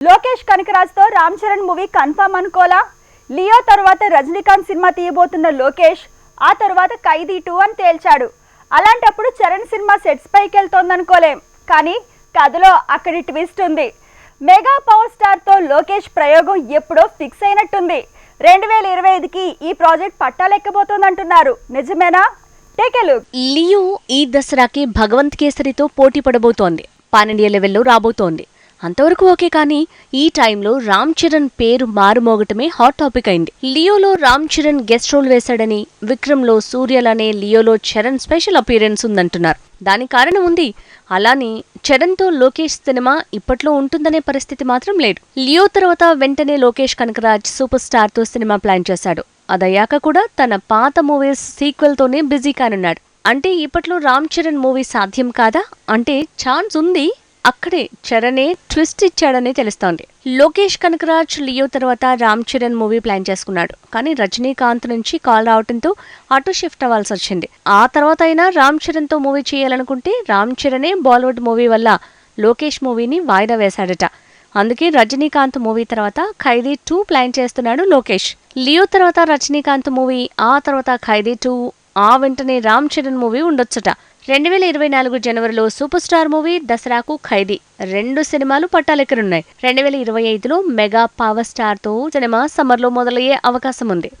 లోకేష్ కనకరాజ్ తో Ram Charan movie confirm అనుకోలా. లియో తర్వాత రజనీకాంత్ సినిమా తీయబోతున్న లోకేష్ ఆ తర్వాత ఖైదీ 2 అని తేల్చాడు. అలాంటప్పుడు చరణ్ సినిమా సెట్స్ పైకి వెళ్తోందనుకోలేం. కానీ కథలో అక్కడి ట్విస్ట్ ఉంది. మెగా పవర్ స్టార్ తో లోకేష్ ప్రయోగం ఎప్పుడో ఫిక్స్ అయినట్టుంది. 2025కి ఈ ప్రాజెక్ట్ పట్టాలెక్కబోతోందంటున్నారు. నిజమేనా? Take a look. లియో ఈ దసరాకి భగవంత్ కేసరితో పోటీ పడబోతోంది. పాన్ ఇండియా లెవెల్లో రాబోతోంది. అంతవరకు ఓకే, కానీ ఈ టైంలో రామ్ చరణ్ పేరు మారుమోగటమే హాట్ టాపిక్ అయింది. లియోలో రామ్ చరణ్ గెస్ట్ రోల్ వేశాడని, విక్రమ్లో సూర్యలనే లియోలో చరణ్ స్పెషల్ అపీరెన్స్ ఉందంటున్నారు. దానికి కారణం ఉంది. అలానే చరణ్తో లోకేష్ సినిమా ఇప్పట్లో ఉంటుందనే పరిస్థితి మాత్రం లేదు. లియో తర్వాత వెంటనే లోకేష్ కనకరాజ్ సూపర్ స్టార్ తో సినిమా ప్లాన్ చేశాడు. అదయ్యాక కూడా తన పాత మూవీస్ సీక్వెల్ తోనే బిజీ కానున్నాడు. అంటే ఇప్పట్లో రామ్ చరణ్ మూవీ సాధ్యం కాదా అంటే ఛాన్స్ ఉంది. అక్కడే చరణే ట్విస్ట్ ఇచ్చాడని తెలుస్తోంది. లోకేష్ కనకరాజ్ లియో తర్వాత రామ్ చరణ్ మూవీ ప్లాన్ చేసుకున్నాడు. కానీ రజనీకాంత్ నుంచి కాల్ రావడంతో అటు షిఫ్ట్ అవ్వాల్సి వచ్చింది. ఆ తర్వాత అయినా రామ్ చరణ్ తో మూవీ చేయాలనుకుంటే రామ్ చరణే బాలీవుడ్ మూవీ వల్ల లోకేష్ మూవీని వాయిదా వేశాడట. అందుకే రజనీకాంత్ మూవీ తర్వాత ఖైదీ 2 ప్లాన్ చేస్తున్నాడు లోకేష్. లియో తర్వాత రజనీకాంత్ మూవీ, ఆ తర్వాత ఖైదీ 2, ఆ వెంటనే రామ్ చరణ్ మూవీ ఉండొచ్చట. 2024 జనవరిలో సూపర్ స్టార్ మూవీ, దసరాకు ఖైదీ 2 సినిమాలు పట్టాలెక్కనున్నాయి. 2025లో మెగా పవర్ స్టార్ తో సినిమా సమ్మర్లో మొదలయ్యే అవకాశం ఉంది.